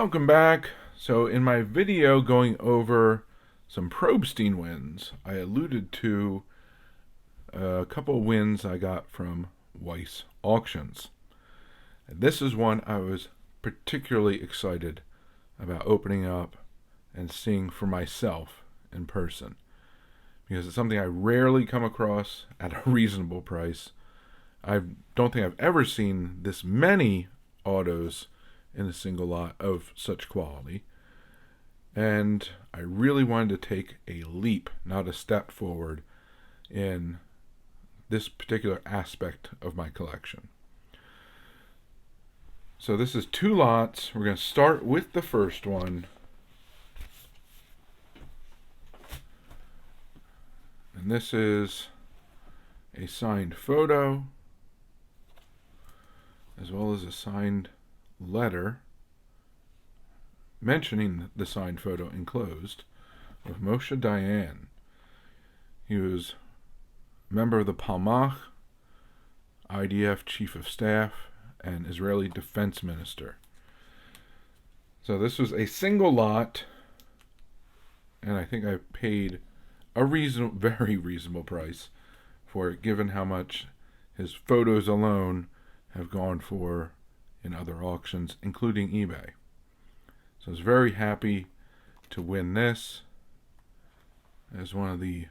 Welcome back. So in my video going over some Probstein wins, I alluded to a couple of wins I got from Weiss auctions. And this is one I was particularly excited about opening up and seeing for myself in person, because it's something I rarely come across at a reasonable price. I don't think I've ever seen this many autos in a single lot of such quality, and I really wanted to take a leap, not a step forward, in this particular aspect of my collection. So this is two lots. We're going to start with the first one, and this is a signed photo as well as a signed letter mentioning the signed photo enclosed of Moshe Dayan. He was a member of the Palmach, IDF Chief of Staff, and Israeli Defense Minister. So this was a single lot, and I think I paid a very reasonable price for it, given how much his photos alone have gone for in other auctions, including eBay. So I was very happy to win this as one of the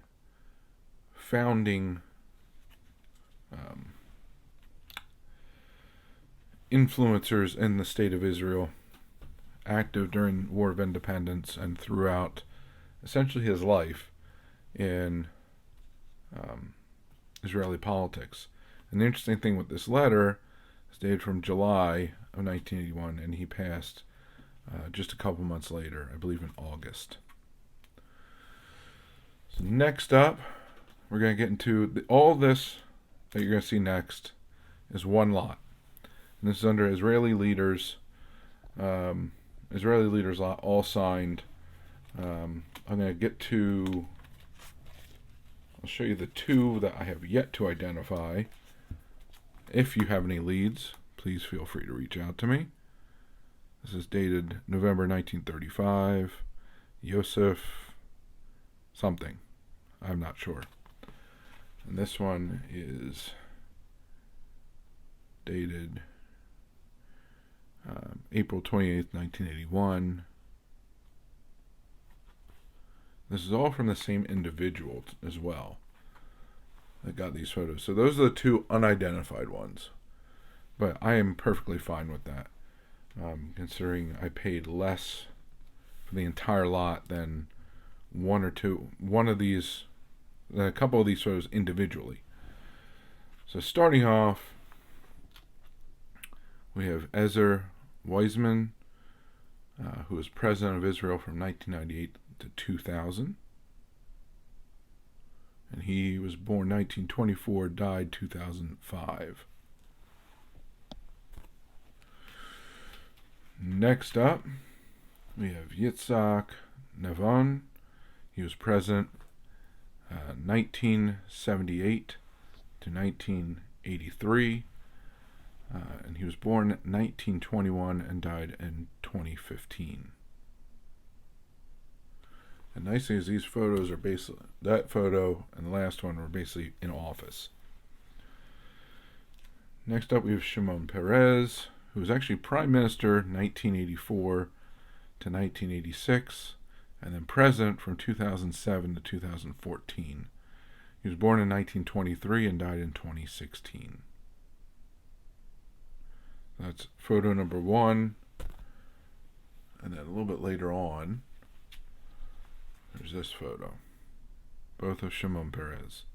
founding influencers in the state of Israel, active during War of Independence and throughout essentially his life in Israeli politics. And the interesting thing with this letter is dated from July of 1981, and he passed just a couple months later, I believe in August. So next up, we're going to get into all this that you're going to see next is one lot. And this is under Israeli leaders lot, all signed. I'm going to get to, I'll show you the two that I have yet to identify. If you have any leads, please feel free to reach out to me. This is dated November 1935. Yosef something. I'm not sure. And this one is dated April 28th, 1981. This is all from the same individual as well that got these photos. So those are the two unidentified ones. But I am perfectly fine with that, considering I paid less for the entire lot than a couple of these photos individually. So starting off, we have Ezer Weizmann, who was president of Israel from 1998 to 2000. And he was born 1924, died 2005. Next up, we have Yitzhak Navan. He was president 1978 to 1983. And he was born 1921 and died in 2015. And the nice thing is these photos are basically, that photo and the last one were basically in office. Next up we have Shimon Peres, who was actually Prime Minister 1984 to 1986, and then President from 2007 to 2014. He was born in 1923 and died in 2016. That's photo number one. And then a little bit later on, there's this photo. Both of Shimon Peres.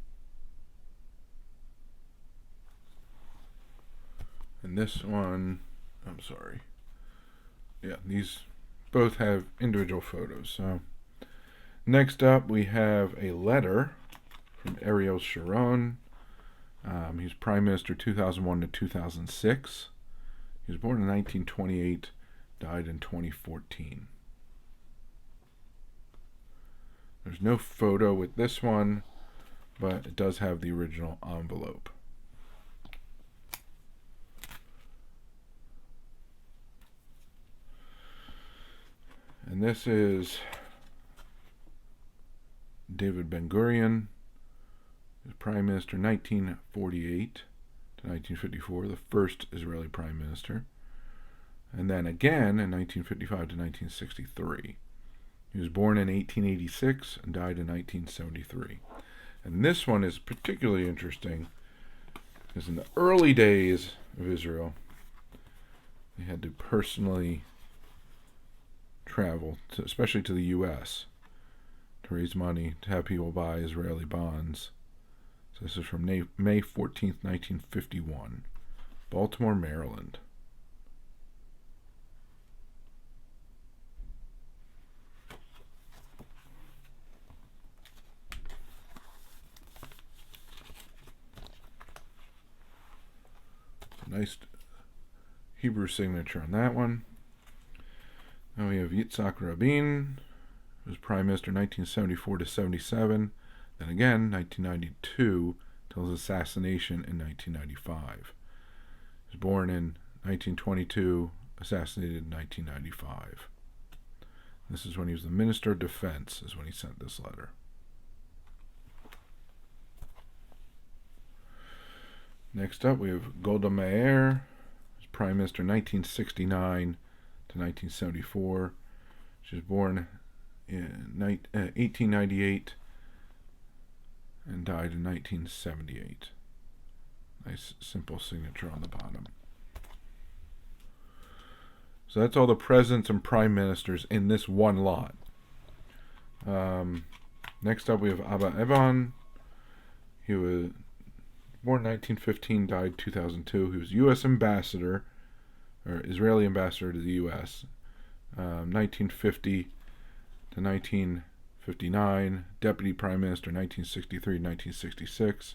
And this one, I'm sorry. Yeah, these both have individual photos. So next up, we have a letter from Ariel Sharon. He's Prime Minister 2001 to 2006. He was born in 1928, died in 2014. There's no photo with this one, but it does have the original envelope. this is David Ben-Gurion, Prime Minister 1948 to 1954, the first Israeli Prime Minister. And then again in 1955 to 1963. He was born in 1886 and died in 1973. And this one is particularly interesting because in the early days of Israel, they had to personally travel, especially to the U.S., to raise money to have people buy Israeli bonds. So this is from May 14th, 1951, Baltimore, Maryland. Nice Hebrew signature on that one. Now we have Yitzhak Rabin, who was Prime Minister 1974 to 77, then again 1992 till his assassination in 1995. He was born in 1922, assassinated in 1995. This is when he was the Minister of Defense, is when he sent this letter. Next up, we have Golda Meier, who's Prime Minister 1969 to 1974. She was born in 1898 and died in 1978. Nice, simple signature on the bottom. So that's all the presidents and prime ministers in this one lot. Next up, we have Abba Eban. He was born 1915, died 2002. He was U.S. ambassador, or Israeli ambassador to the U.S. 1950 to 1959, deputy prime minister 1963-1966,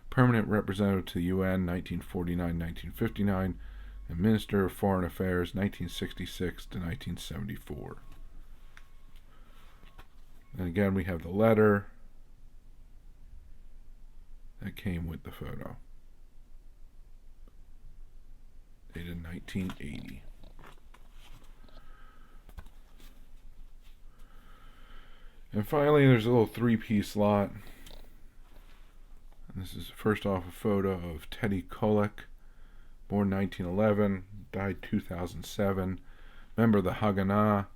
permanent representative to the UN 1949-1959, and minister of foreign affairs 1966 to 1974. And again, we have the letter that came with the photo, dated 1980. And finally, there's a little three-piece lot. And this is first off a photo of Teddy Kollek, born 1911, died 2007, member of the Haganah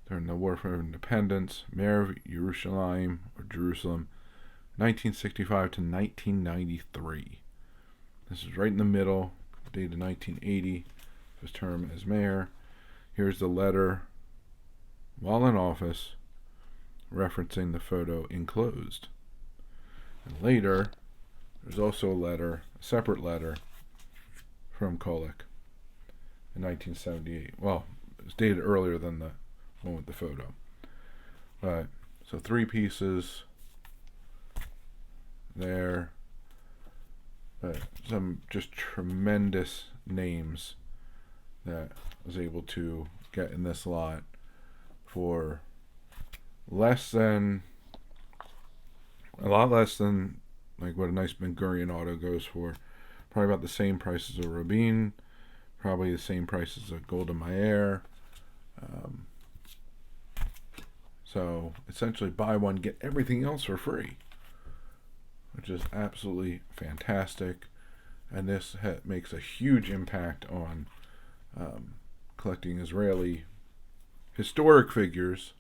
during the War for Independence, Mayor of Yerushalayim, or Jerusalem, 1965 to 1993. This is right in the middle, dated 1980, his term as mayor. Here's the letter while in office, referencing the photo enclosed. And later, there's also a separate letter from Kollek in 1978. Well, it was dated earlier than the one with the photo. So three pieces there. Some just tremendous names that I was able to get in this lot for a lot less than like what a nice Ben-Gurion auto goes for. Probably about the same price as a Rabin, probably the same price as a Golda Meier. So essentially buy one, get everything else for free, which is absolutely fantastic. And this makes a huge impact on collecting Israeli historic figures,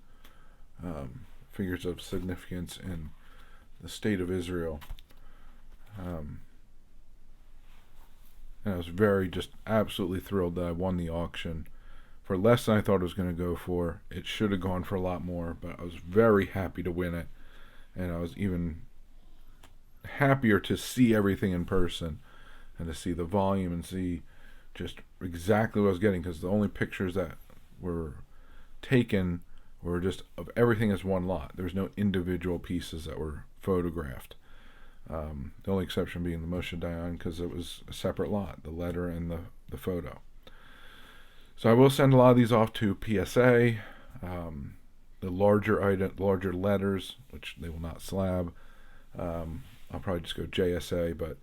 figures of significance in the state of Israel. And I was just absolutely thrilled that I won the auction for less than I thought it was going to go for. It should have gone for a lot more, but I was very happy to win it. And I was even happier to see everything in person and to see the volume and see just exactly what I was getting, because the only pictures that were taken were just of everything as one lot. There's no individual pieces that were photographed. The only exception being the Moshe Dayan, because it was a separate lot, the letter and the photo. So I will send a lot of these off to PSA. The larger letters, which they will not slab, I'll probably just go JSA, but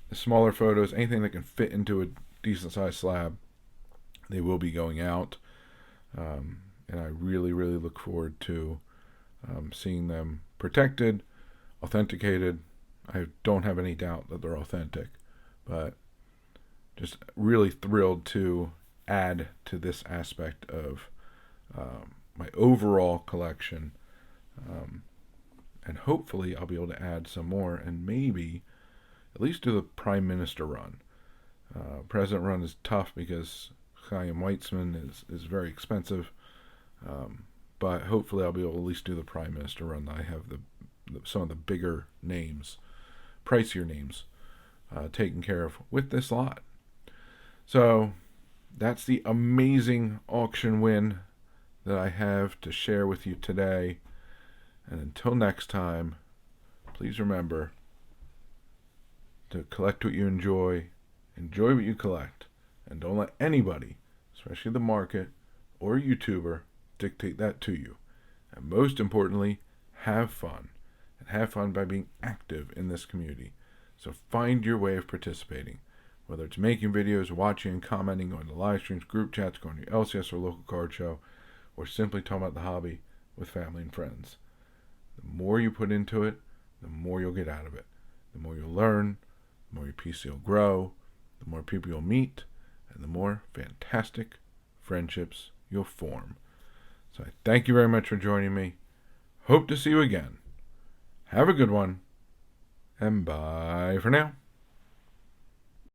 the smaller photos, anything that can fit into a decent sized slab, they will be going out. and I really, really look forward to seeing them protected, authenticated. I don't have any doubt that they're authentic, but just really thrilled to add to this aspect of my overall collection. And hopefully I'll be able to add some more and maybe at least do the Prime Minister run. President run is tough because Chaim Weizmann is very expensive. But hopefully I'll be able to at least do the Prime Minister run. I have some of the bigger names, pricier names, taken care of with this lot. So that's the amazing auction win that I have to share with you today. And until next time, please remember to collect what you enjoy what you collect, and don't let anybody, especially the market or a YouTuber, dictate that to you. And most importantly, have fun. And have fun by being active in this community. So find your way of participating, whether it's making videos, watching and commenting on the live streams, group chats, going to LCS or local card show, or simply talking about the hobby with family and friends. The more you put into it, the more you'll get out of it. The more you'll learn, the more your PC will grow, the more people you'll meet, and the more fantastic friendships you'll form. So I thank you very much for joining me. Hope to see you again. Have a good one, and bye for now.